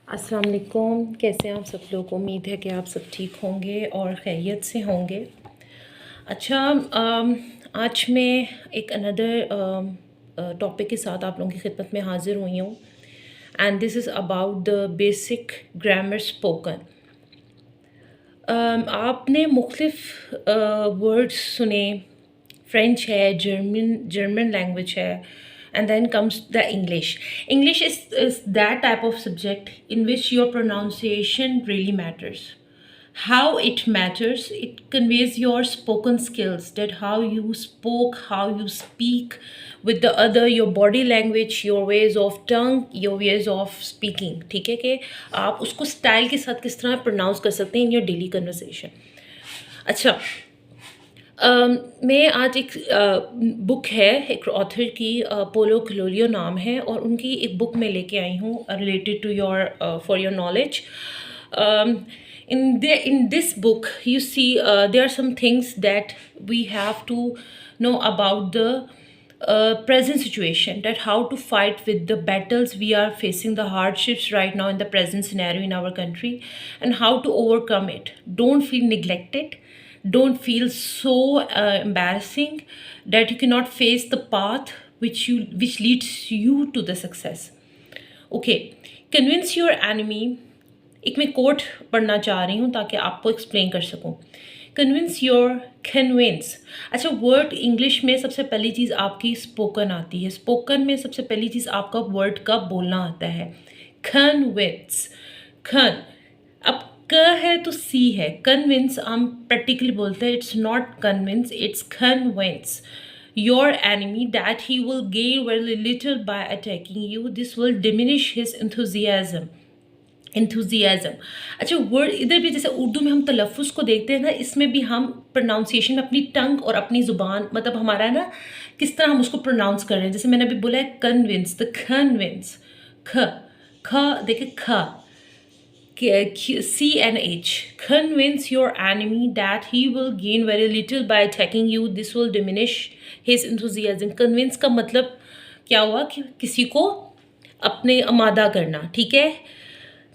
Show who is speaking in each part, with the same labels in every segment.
Speaker 1: अस्सलाम वालेकुम। कैसे हैं आप सब लोग? उम्मीद है कि आप सब ठीक होंगे और खैरियत से होंगे। अच्छा, आज मैं एक अनदर टॉपिक के साथ आप लोगों की खिदमत में हाज़िर हुई हूँ and this is about the basic grammar spoken. आपने मुख्तलिफ़ वर्ड्स सुने, फ्रेंच है, जर्मन लैंग्वेज है, and then comes the English. English is that type of subject in which your pronunciation really matters. How it matters, it conveys your spoken skills, that how you spoke, how you speak with the other, your body language, your ways of tongue, your ways of speaking. ठीक है कि आप उसको style के साथ किस तरह pronounce कर सकते हैं इन योर डेली कन्वर्सेशन। अच्छा, मैं आज एक बुक है एक ऑथर की, पोलो क्लोलियो नाम है, और उनकी एक बुक मैं लेके आई हूँ related to your for your knowledge. in this book you see there are some things that we have to know about the present situation, that how to fight with the battles we are facing, the hardships right now in the present scenario in our country, and how to overcome it. Don't feel neglected, don't feel so embarrassing that you cannot face the path which leads you to the success. Okay, convince your enemy. एक मैं coat पढ़ना चाह रही हूँ ताकि आपको explain कर सकूँ। Convince your convince. अच्छा, वर्ड इंग्लिश में सबसे पहली चीज़ आपकी स्पोकन आती है। स्पोकन में सबसे पहली चीज़ आपका वर्ड का बोलना आता है। कन्विंस, खन, अब क है तो सी है। कन्विंस हम प्रैक्टिकली बोलते हैं, it's not convince, it's convince your enemy that he will gain very little by attacking you. This will diminish his enthusiasm. अच्छा, वर्ड इधर भी जैसे उर्दू में हम तलफ़ुज़ को देखते हैं ना, इसमें भी हम प्रोनाउंसिएशन में अपनी टंग और अपनी ज़ुबान, मतलब हमारा ना किस तरह हम उसको प्रोनाउंस कर रहे हैं। जैसे मैंने अभी बोला है कन्विंस, द कन्विंस, ख देखिए, CNH, convince your enemy that he will gain very little by attacking you. This will diminish his enthusiasm. Convince का मतलब क्या हुआ कि किसी को अपने आमादा करना, ठीक है,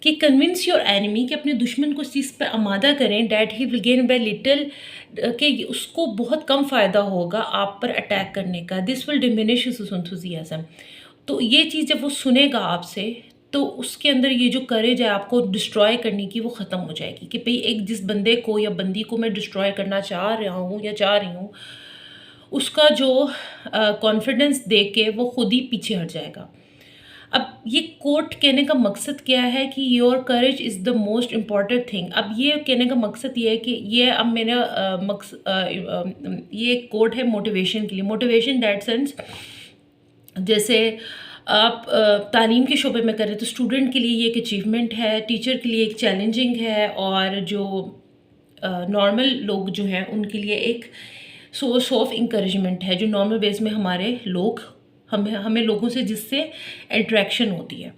Speaker 1: कि कन्विंस योर एनिमी, कि अपने दुश्मन को इस चीज़ पर आमादा करें, that he will gain by little, कि उसको बहुत कम फ़ायदा होगा आप पर अटैक करने का। This will diminish his enthusiasm. तो ये चीज़ जब वो सुनेगा आपसे, तो उसके अंदर ये जो करेज है आपको डिस्ट्रॉय करने की, वो ख़त्म हो जाएगी कि भाई एक जिस बंदे को या बंदी को मैं डिस्ट्रॉय करना चाह रहा हूँ या चाह रही हूँ, उसका जो कॉन्फिडेंस देख के वो खुद ही पीछे हट जाएगा। अब ये कोट कहने का मकसद क्या है कि your courage is the most important thing. अब ये कहने का मकसद ये है कि ये अब मेरा ये कोट है मोटिवेशन के लिए। मोटिवेशन दैट सेंस, जैसे आप तालीम के शोबे में करें तो स्टूडेंट के लिए ये एक अचीवमेंट है, टीचर के लिए एक चैलेंजिंग है, और जो नॉर्मल लोग जो हैं उनके लिए एक सोर्स ऑफ इंकरेजमेंट है, जो नॉर्मल बेस में हमारे लोग हमें लोगों से जिससे इंटरेक्शन होती है।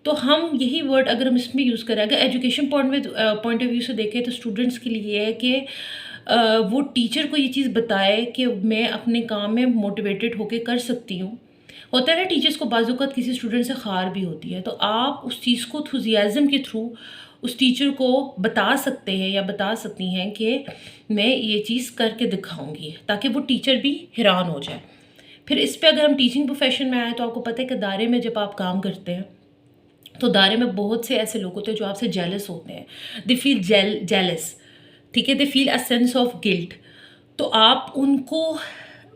Speaker 1: तो हम यही वर्ड अगर हम इसमें यूज़ करें, अगर एजुकेशन पॉइंट ऑफ व्यू से देखें तो स्टूडेंट्स के लिए है कि वो टीचर को ये चीज़ बताए कि मैं अपने काम में मोटिवेटेड होकर कर सकती हूँ। होता है ना, टीचर्स को बाज़ औक़ात किसी स्टूडेंट से खार भी होती है, तो आप उस चीज़ को एंथुसियाज़्म के थ्रू उस टीचर को बता सकते हैं या बता सकती हैं कि मैं ये चीज़ करके दिखाऊंगी, ताकि वो टीचर भी हैरान हो जाए। फिर इस पे अगर हम टीचिंग प्रोफेशन में आए तो आपको पता है कि दायरे में जब आप काम करते हैं तो दायरे में बहुत से ऐसे लोग होते हैं जो आपसे जेलस होते हैं। दे फील जेलस, ठीक है, they feel a sense of guilt. तो आप उनको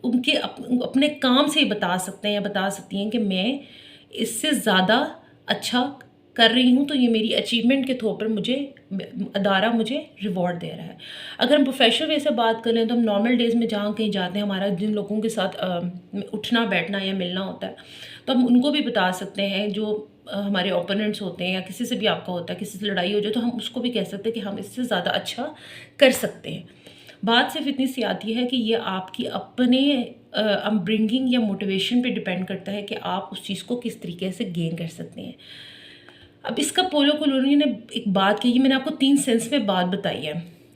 Speaker 1: उनके अपने काम से ही बता सकते हैं या बता सकती हैं कि मैं इससे ज़्यादा अच्छा कर रही हूँ, तो ये मेरी अचीवमेंट के तौर पर मुझे अदारा मुझे रिवॉर्ड दे रहा है। अगर हम प्रोफेशनल वे से बात करें तो हम नॉर्मल डेज़ में जहाँ कहीं जाते हैं, हमारा जिन लोगों के साथ उठना बैठना या मिलना होता है, तो हम उनको भी बता सकते हैं, जो हमारे ओपोनेंट्स होते हैं या किसी से भी आपका होता है, किसी से लड़ाई हो जाए तो हम उसको भी कह सकते हैं कि हम इससे ज़्यादा अच्छा कर सकते हैं। बात सिर्फ इतनी सी आती है कि ये आपकी अपने ब्रिंगिंग या मोटिवेशन पे डिपेंड करता है कि आप उस चीज़ को किस तरीके से गेन कर सकते हैं। अब इसका पोलो क्लोलियो ने एक बात कही, मैंने आपको 3 सेंस में बात बताई है,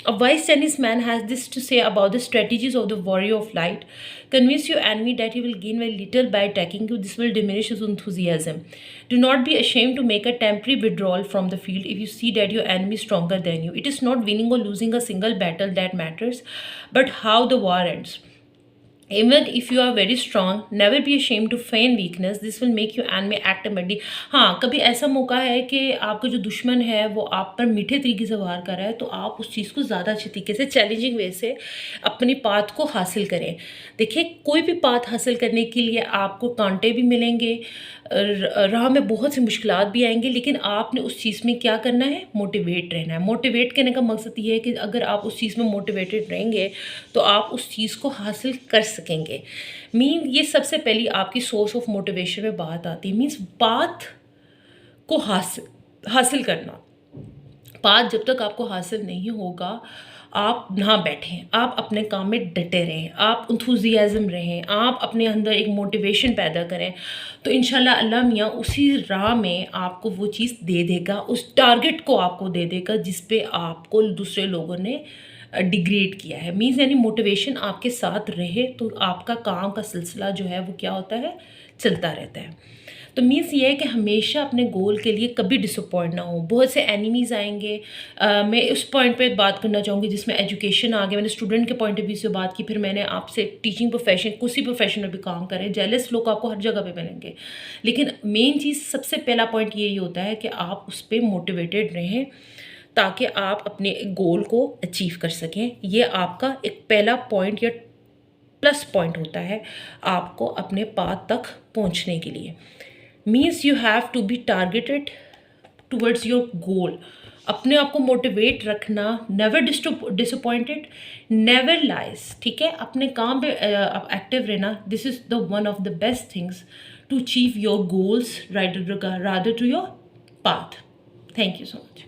Speaker 1: A wise Chinese man has this to say about the strategies of the warrior of light. Convince your enemy that he will gain very little by attacking you. This will diminish his enthusiasm. Do not be ashamed to make a temporary withdrawal from the field if you see that your enemy is stronger than you. It is not winning or losing a single battle that matters, but how the war ends. Even if you are very strong, never be ashamed to feign weakness. This will make your enemy act immediately. हाँ, कभी ऐसा मौका है कि आपका जो दुश्मन है वो आप पर मीठे तरीके से वार कर रहा है, तो आप उस चीज़ को ज़्यादा अच्छे तरीके से चैलेंजिंग वे से अपनी पाथ को हासिल करें। देखिए, कोई भी पाथ हासिल करने के लिए आपको कांटे भी मिलेंगे, राह में बहुत सी मुश्किलात भी आएंगी, लेकिन आपने उस चीज़ में क्या करना है? मोटिवेट रहना है। मोटिवेट करने का मकसद ये है कि अगर आप उस चीज़ में मोटिवेटेड रहेंगे तो आप उस चीज़ को हासिल कर सकेंगे। ये सबसे पहली आपकी सोर्स ऑफ मोटिवेशन में बात आती है। मीन्स पाथ को हासिल करना। पाथ जब तक आपको हासिल नहीं होगा, आप ना बैठें, आप अपने काम में डटे रहें, आप एंथुसियाज्म रहें, आप अपने अंदर एक मोटिवेशन पैदा करें, तो इंशाल्लाह अल्लाह मियाँ उसी राह में आपको वो चीज़ दे देगा, उस टारगेट को आपको दे देगा जिस पे आपको दूसरे लोगों ने डिग्रेड किया है। यानी मोटिवेशन आपके साथ रहे तो आपका काम का सिलसिला जो है वो क्या होता है? चलता रहता है। तो ये है कि हमेशा अपने गोल के लिए कभी डिसअपॉइंट ना हो। बहुत से एनिमीज़ आएंगे। मैं उस पॉइंट पे बात करना चाहूँगी जिसमें एजुकेशन आ गया। मैंने स्टूडेंट के पॉइंट ऑफ व्यू से बात की, फिर मैंने आपसे टीचिंग प्रोफेशन, किसी प्रोफेशन में भी काम करें, जेलस लोग आपको हर जगह पे मिलेंगे, लेकिन मेन चीज़, सबसे पहला पॉइंट यही होता है कि आप उस पर मोटिवेटेड रहें ताकि आप अपने गोल को अचीव कर सकें। ये आपका एक पहला पॉइंट या प्लस पॉइंट होता है आपको अपने पाथ तक पहुंचने के लिए। You have to be targeted towards your goal. अपने आप को मोटिवेट रखना, नेवर डिसअपॉइंटेड, नेवर लाइज, ठीक है? अपने काम पे एक्टिव रहना। This is the one of the best things to achieve your goals rather to your path. Thank you so much.